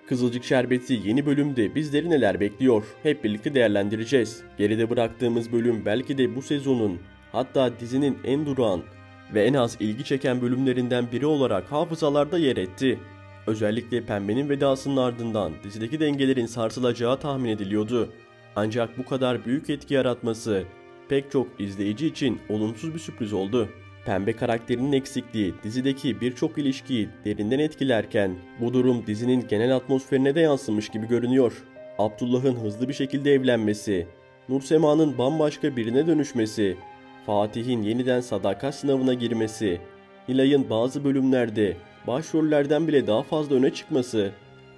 Kızılcık Şerbeti yeni bölümde bizleri neler bekliyor? Hep birlikte değerlendireceğiz. Geride bıraktığımız bölüm belki de bu sezonun, hatta dizinin en durağan ve en az ilgi çeken bölümlerinden biri olarak hafızalarda yer etti. Özellikle Pembe'nin vedasının ardından dizideki dengelerin sarsılacağı tahmin ediliyordu. Ancak bu kadar büyük etki yaratması pek çok izleyici için olumsuz bir sürpriz oldu. Pembe karakterinin eksikliği dizideki birçok ilişkiyi derinden etkilerken bu durum dizinin genel atmosferine de yansımış gibi görünüyor. Abdullah'ın hızlı bir şekilde evlenmesi, Nursema'nın bambaşka birine dönüşmesi, Fatih'in yeniden sadakat sınavına girmesi, Nilay'ın bazı bölümlerde başrollerden bile daha fazla öne çıkması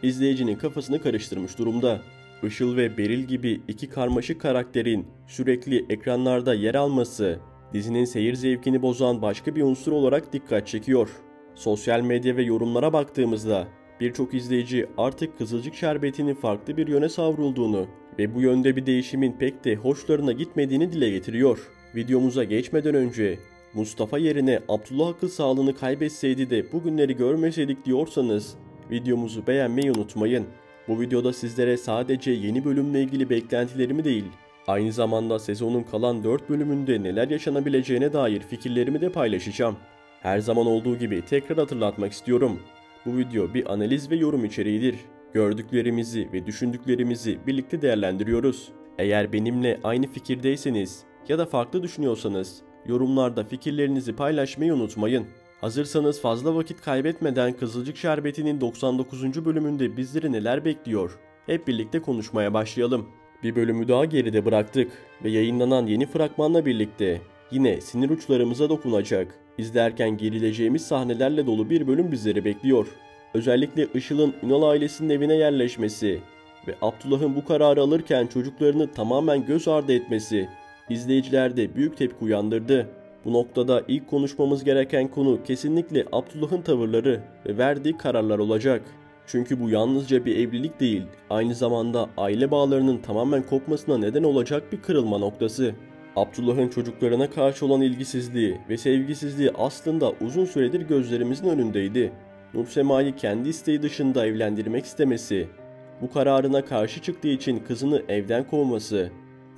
izleyicinin kafasını karıştırmış durumda. Işıl ve Beril gibi iki karmaşık karakterin sürekli ekranlarda yer alması dizinin seyir zevkini bozan başka bir unsur olarak dikkat çekiyor. Sosyal medya ve yorumlara baktığımızda birçok izleyici artık Kızılcık Şerbeti'nin farklı bir yöne savrulduğunu ve bu yönde bir değişimin pek de hoşlarına gitmediğini dile getiriyor. Videomuza geçmeden önce Mustafa yerine Abdullah akıl sağlığını kaybetseydi de bugünleri görmeseydik diyorsanız videomuzu beğenmeyi unutmayın. Bu videoda sizlere sadece yeni bölümle ilgili beklentilerimi değil, aynı zamanda sezonun kalan 4 bölümünde neler yaşanabileceğine dair fikirlerimi de paylaşacağım. Her zaman olduğu gibi tekrar hatırlatmak istiyorum. Bu video bir analiz ve yorum içeriğidir. Gördüklerimizi ve düşündüklerimizi birlikte değerlendiriyoruz. Eğer benimle aynı fikirdeyseniz ya da farklı düşünüyorsanız yorumlarda fikirlerinizi paylaşmayı unutmayın. Hazırsanız fazla vakit kaybetmeden Kızılcık Şerbeti'nin 99. bölümünde bizleri neler bekliyor? Hep birlikte konuşmaya başlayalım. Bir bölümü daha geride bıraktık ve yayınlanan yeni fragmanla birlikte yine sinir uçlarımıza dokunacak, izlerken gerileceğimiz sahnelerle dolu bir bölüm bizleri bekliyor. Özellikle Işıl'ın Ünal ailesinin evine yerleşmesi ve Abdullah'ın bu kararı alırken çocuklarını tamamen göz ardı etmesi izleyicilerde büyük tepki uyandırdı. Bu noktada ilk konuşmamız gereken konu kesinlikle Abdullah'ın tavırları ve verdiği kararlar olacak. Çünkü bu yalnızca bir evlilik değil, aynı zamanda aile bağlarının tamamen kopmasına neden olacak bir kırılma noktası. Abdullah'ın çocuklarına karşı olan ilgisizliği ve sevgisizliği aslında uzun süredir gözlerimizin önündeydi. Nursema'yı kendi isteği dışında evlendirmek istemesi, bu kararına karşı çıktığı için kızını evden kovması,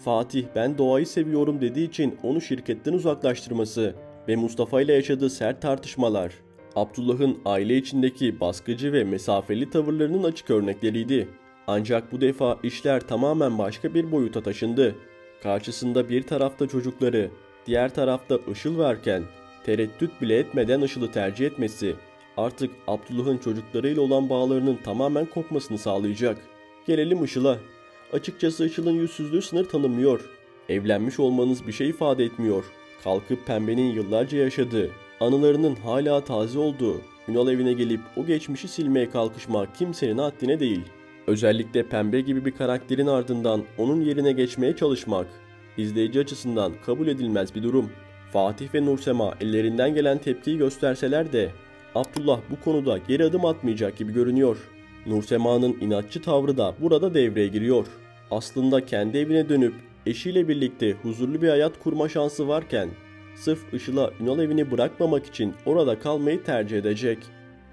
Fatih ben doğayı seviyorum dediği için onu şirketten uzaklaştırması ve Mustafa ile yaşadığı sert tartışmalar, Abdullah'ın aile içindeki baskıcı ve mesafeli tavırlarının açık örnekleriydi. Ancak bu defa işler tamamen başka bir boyuta taşındı. Karşısında bir tarafta çocukları, diğer tarafta Işıl varken tereddüt bile etmeden Işıl'ı tercih etmesi artık Abdullah'ın çocuklarıyla olan bağlarının tamamen kopmasını sağlayacak. Gelelim Işıl'a. Açıkçası Işıl'ın yüzsüzlüğü sınır tanımıyor. Evlenmiş olmanız bir şey ifade etmiyor. Kalkıp Pembe'nin yıllarca yaşadığı, anılarının hala taze olduğu Ünal evine gelip o geçmişi silmeye kalkışmak kimsenin haddine değil. Özellikle Pembe gibi bir karakterin ardından onun yerine geçmeye çalışmak izleyici açısından kabul edilmez bir durum. Fatih ve Nursema ellerinden gelen tepkiyi gösterseler de Abdullah bu konuda geri adım atmayacak gibi görünüyor. Nursema'nın inatçı tavrı da burada devreye giriyor. Aslında kendi evine dönüp eşiyle birlikte huzurlu bir hayat kurma şansı varken sırf Işıl'a Ünal evini bırakmamak için orada kalmayı tercih edecek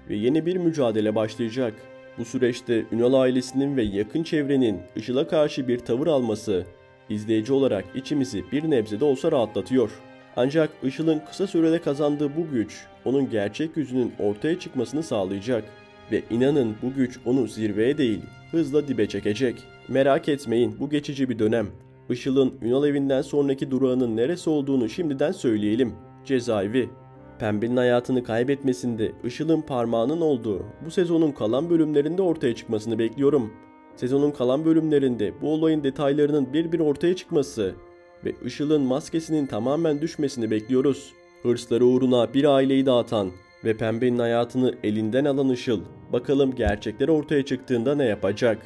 ve yeni bir mücadele başlayacak. Bu süreçte Ünal ailesinin ve yakın çevrenin Işıl'a karşı bir tavır alması izleyici olarak içimizi bir nebze de olsa rahatlatıyor. Ancak Işıl'ın kısa sürede kazandığı bu güç onun gerçek yüzünün ortaya çıkmasını sağlayacak. Ve inanın bu güç onu zirveye değil, hızla dibe çekecek. Merak etmeyin, bu geçici bir dönem. Işıl'ın Ünal evinden sonraki durağının neresi olduğunu şimdiden söyleyelim. Cezaevi. Pembe'nin hayatını kaybetmesinde Işıl'ın parmağının olduğu bu sezonun kalan bölümlerinde ortaya çıkmasını bekliyorum. Sezonun kalan bölümlerinde bu olayın detaylarının bir ortaya çıkması ve Işıl'ın maskesinin tamamen düşmesini bekliyoruz. Hırsları uğruna bir aileyi dağıtan ve Pembe'nin hayatını elinden alan Işıl, bakalım gerçekler ortaya çıktığında ne yapacak?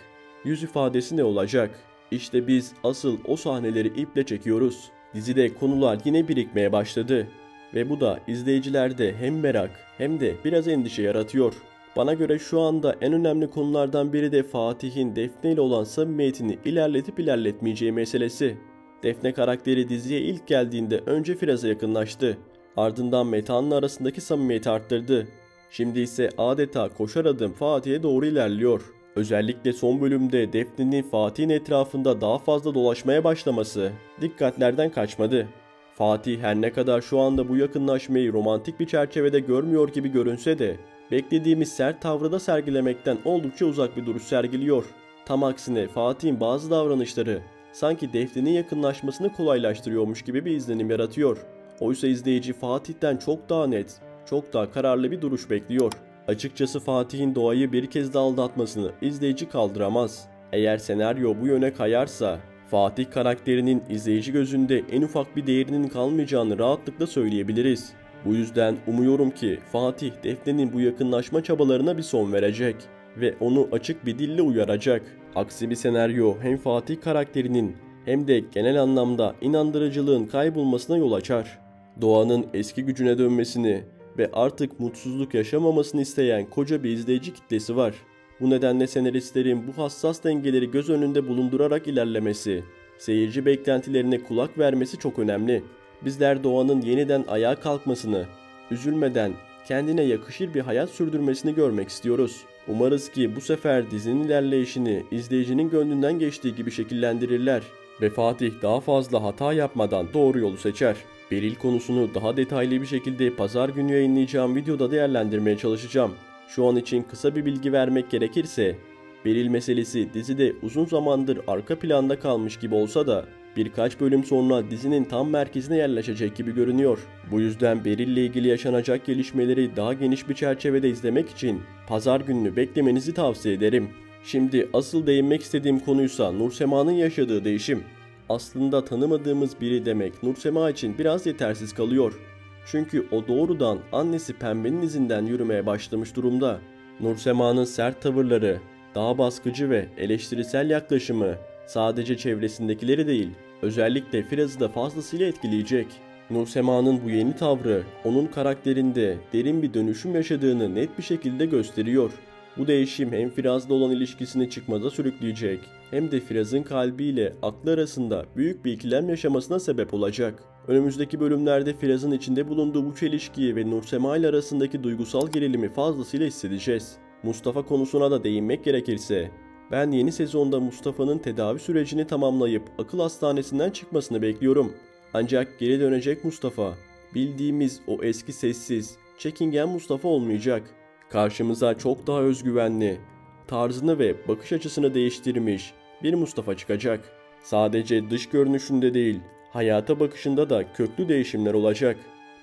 Yüz ifadesi ne olacak? İşte biz asıl o sahneleri iple çekiyoruz. Dizide konular yine birikmeye başladı. Ve bu da izleyicilerde hem merak hem de biraz endişe yaratıyor. Bana göre şu anda en önemli konulardan biri de Fatih'in Defne ile olan samimiyetini ilerletip ilerletmeyeceği meselesi. Defne karakteri diziye ilk geldiğinde önce Firaz'a yakınlaştı. Ardından Metehan'la arasındaki samimiyeti arttırdı. Şimdi ise adeta koşar adım Fatih'e doğru ilerliyor. Özellikle son bölümde Defne'nin Fatih'in etrafında daha fazla dolaşmaya başlaması dikkatlerden kaçmadı. Fatih her ne kadar şu anda bu yakınlaşmayı romantik bir çerçevede görmüyor gibi görünse de beklediğimiz sert tavrı da sergilemekten oldukça uzak bir duruş sergiliyor. Tam aksine Fatih'in bazı davranışları sanki Defne'nin yakınlaşmasını kolaylaştırıyormuş gibi bir izlenim yaratıyor. Oysa izleyici Fatih'ten çok daha net, çok daha kararlı bir duruş bekliyor. Açıkçası Fatih'in Doğa'yı bir kez daha aldatmasını izleyici kaldıramaz. Eğer senaryo bu yöne kayarsa Fatih karakterinin izleyici gözünde en ufak bir değerinin kalmayacağını rahatlıkla söyleyebiliriz. Bu yüzden umuyorum ki Fatih Defne'nin bu yakınlaşma çabalarına bir son verecek ve onu açık bir dille uyaracak. Aksi bir senaryo hem Fatih karakterinin hem de genel anlamda inandırıcılığın kaybolmasına yol açar. Doğanın eski gücüne dönmesini ve artık mutsuzluk yaşamamasını isteyen koca bir izleyici kitlesi var. Bu nedenle senaristlerin bu hassas dengeleri göz önünde bulundurarak ilerlemesi, seyirci beklentilerine kulak vermesi çok önemli. Bizler Doğan'ın yeniden ayağa kalkmasını, üzülmeden kendine yakışır bir hayat sürdürmesini görmek istiyoruz. Umarız ki bu sefer dizinin ilerleyişini izleyicinin gönlünden geçtiği gibi şekillendirirler ve Fatih daha fazla hata yapmadan doğru yolu seçer. Beril konusunu daha detaylı bir şekilde pazar günü yayınlayacağım videoda değerlendirmeye çalışacağım. Şu an için kısa bir bilgi vermek gerekirse, Beril meselesi dizide uzun zamandır arka planda kalmış gibi olsa da birkaç bölüm sonra dizinin tam merkezine yerleşecek gibi görünüyor. Bu yüzden Beril ile ilgili yaşanacak gelişmeleri daha geniş bir çerçevede izlemek için pazar gününü beklemenizi tavsiye ederim. Şimdi asıl değinmek istediğim konuysa Nursema'nın yaşadığı değişim. Aslında tanımadığımız biri demek Nursema için biraz yetersiz kalıyor. Çünkü o doğrudan annesi Pembe'nin izinden yürümeye başlamış durumda. Nursema'nın sert tavırları, daha baskıcı ve eleştirisel yaklaşımı sadece çevresindekileri değil, özellikle Firaz'ı da fazlasıyla etkileyecek. Nursema'nın bu yeni tavrı onun karakterinde derin bir dönüşüm yaşadığını net bir şekilde gösteriyor. Bu değişim hem Firaz'la olan ilişkisini çıkmaza sürükleyecek hem de Firaz'ın kalbiyle aklı arasında büyük bir ikilem yaşamasına sebep olacak. Önümüzdeki bölümlerde Firaz'ın içinde bulunduğu bu çelişkiyi ve Nursema ile arasındaki duygusal gerilimi fazlasıyla hissedeceğiz. Mustafa konusuna da değinmek gerekirse, ben yeni sezonda Mustafa'nın tedavi sürecini tamamlayıp akıl hastanesinden çıkmasını bekliyorum. Ancak geri dönecek Mustafa, bildiğimiz o eski sessiz, çekingen Mustafa olmayacak. Karşımıza çok daha özgüvenli, tarzını ve bakış açısını değiştirmiş bir Mustafa çıkacak. Sadece dış görünüşünde değil, hayata bakışında da köklü değişimler olacak.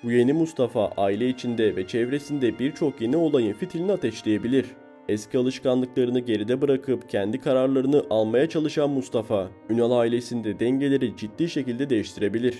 Bu yeni Mustafa aile içinde ve çevresinde birçok yeni olayın fitilini ateşleyebilir. Eski alışkanlıklarını geride bırakıp kendi kararlarını almaya çalışan Mustafa, Ünal ailesinde dengeleri ciddi şekilde değiştirebilir.